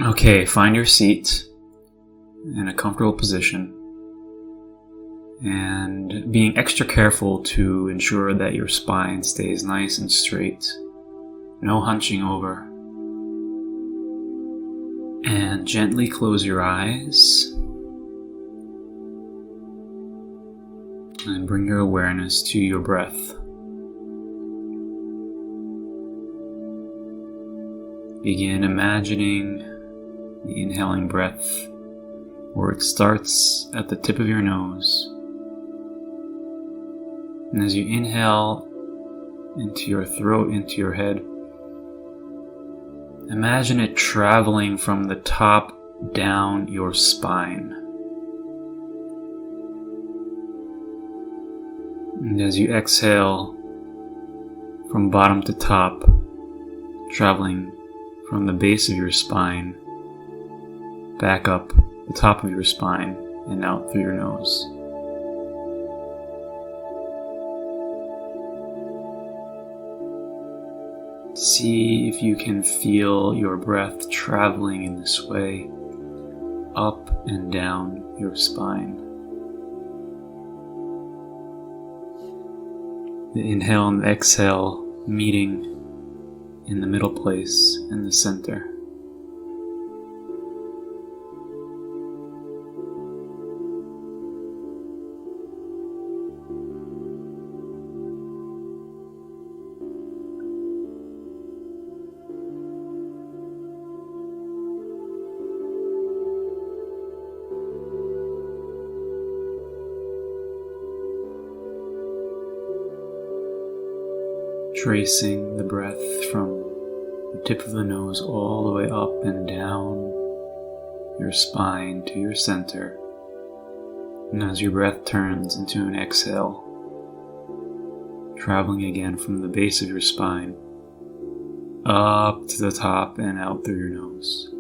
Okay, find your seat in a comfortable position and being extra careful to ensure that your spine stays nice and straight. No hunching over. And gently close your eyes and bring your awareness to your breath. Begin imagining the inhaling breath where it starts at the tip of your nose. And as you inhale into your throat, into your head, imagine it traveling from the top down your spine. And as you exhale from bottom to top, traveling from the base of your spine back up the top of your spine and out through your nose. See if you can feel your breath traveling in this way up and down your spine. The inhale and the exhale meeting in the middle place, in the center. Tracing the breath from the tip of the nose all the way up and down your spine to your center. And as your breath turns into an exhale, traveling again from the base of your spine up to the top and out through your nose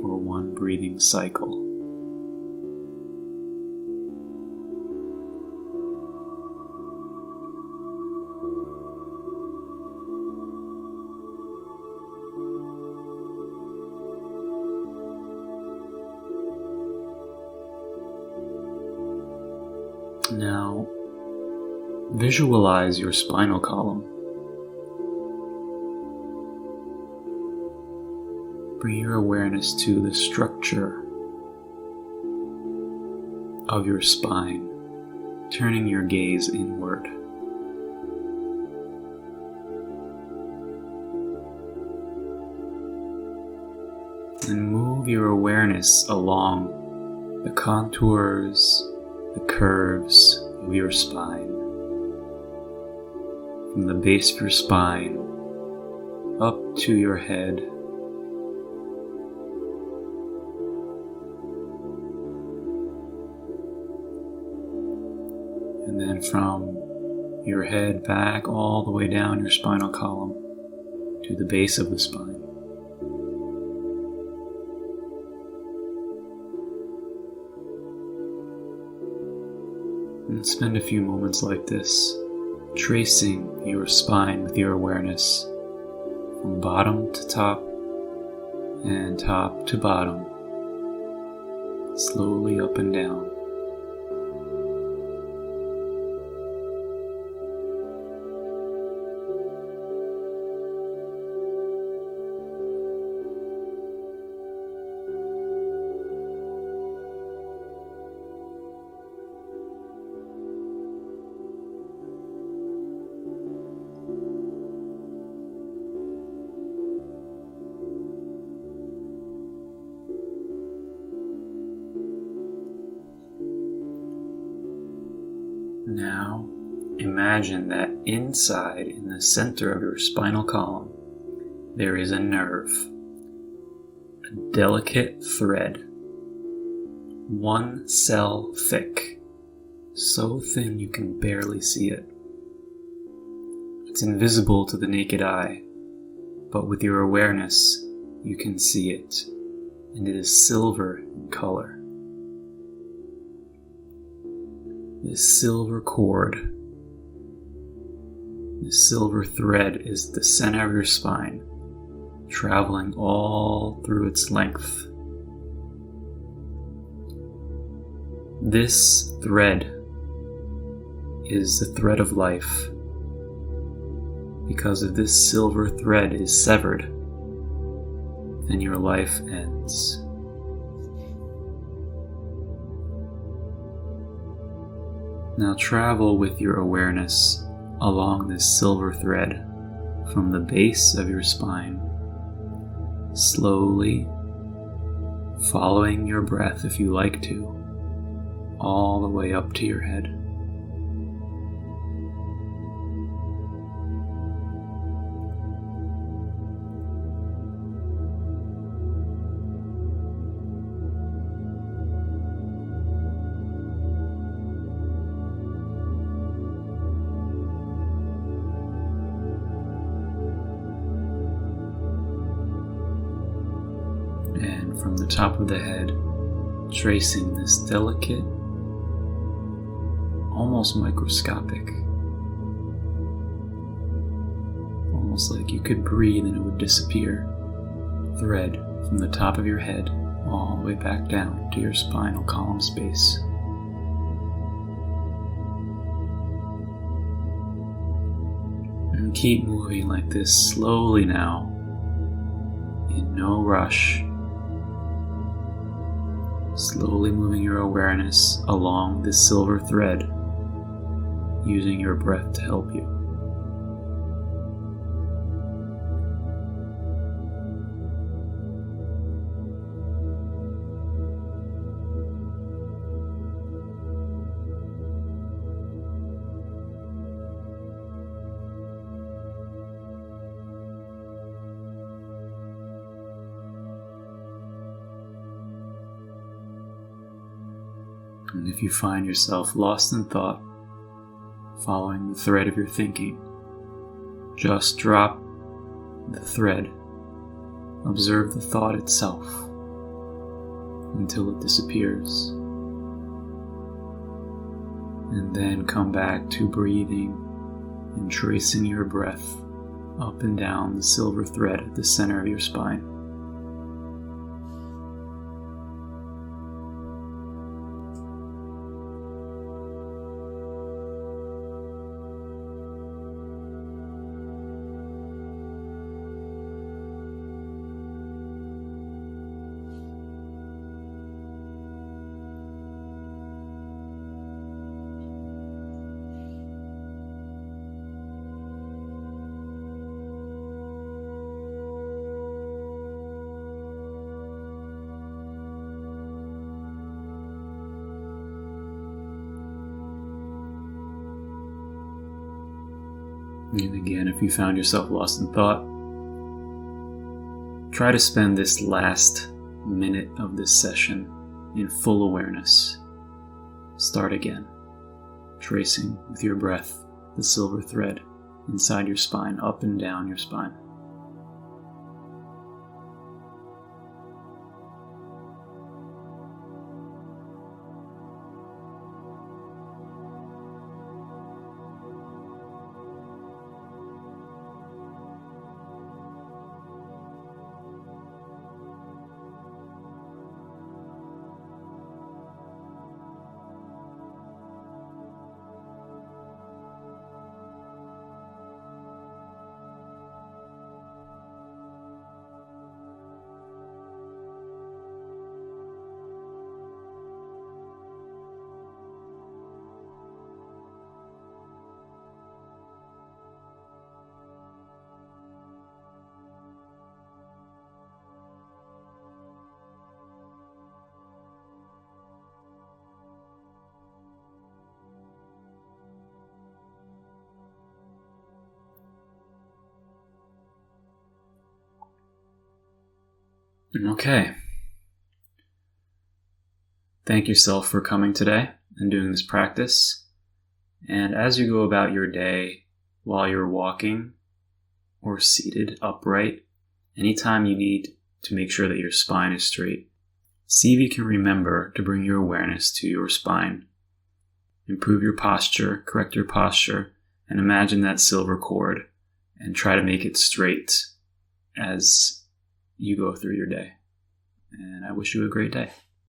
for one breathing cycle. Now, visualize your spinal column. Bring your awareness to the structure of your spine, turning your gaze inward. And move your awareness along the contours, the curves of your spine, from the base of your spine up to your head, and then from your head back all the way down your spinal column to the base of the spine. And spend a few moments like this, tracing your spine with your awareness from bottom to top and top to bottom, slowly up and down. Now, imagine that inside, in the center of your spinal column, there is a nerve, a delicate thread, 1 cell thick, so thin you can barely see it. It's invisible to the naked eye, but with your awareness, you can see it, and it is silver in color. This silver cord, this silver thread is the center of your spine, traveling all through its length. This thread is the thread of life. Because if this silver thread is severed, then your life ends. Now travel with your awareness along this silver thread from the base of your spine, slowly following your breath if you like to, all the way up to your head. And from the top of the head, tracing this delicate, almost microscopic, almost like you could breathe and it would disappear, thread from the top of your head all the way back down to your spinal column space. And keep moving like this slowly now, in no rush. Slowly moving your awareness along this silver thread, using your breath to help you. And if you find yourself lost in thought, following the thread of your thinking, just drop the thread. Observe the thought itself until it disappears. And then come back to breathing and tracing your breath up and down the silver thread at the center of your spine. And again, if you found yourself lost in thought, try to spend this last minute of this session in full awareness. Start again, tracing with your breath the silver thread inside your spine, up and down your spine. Okay. Thank yourself for coming today and doing this practice. And as you go about your day, while you're walking or seated upright, anytime you need to make sure that your spine is straight, see if you can remember to bring your awareness to your spine. Improve your posture, correct your posture, and imagine that silver cord and try to make it straight as you go through your day. And I wish you a great day.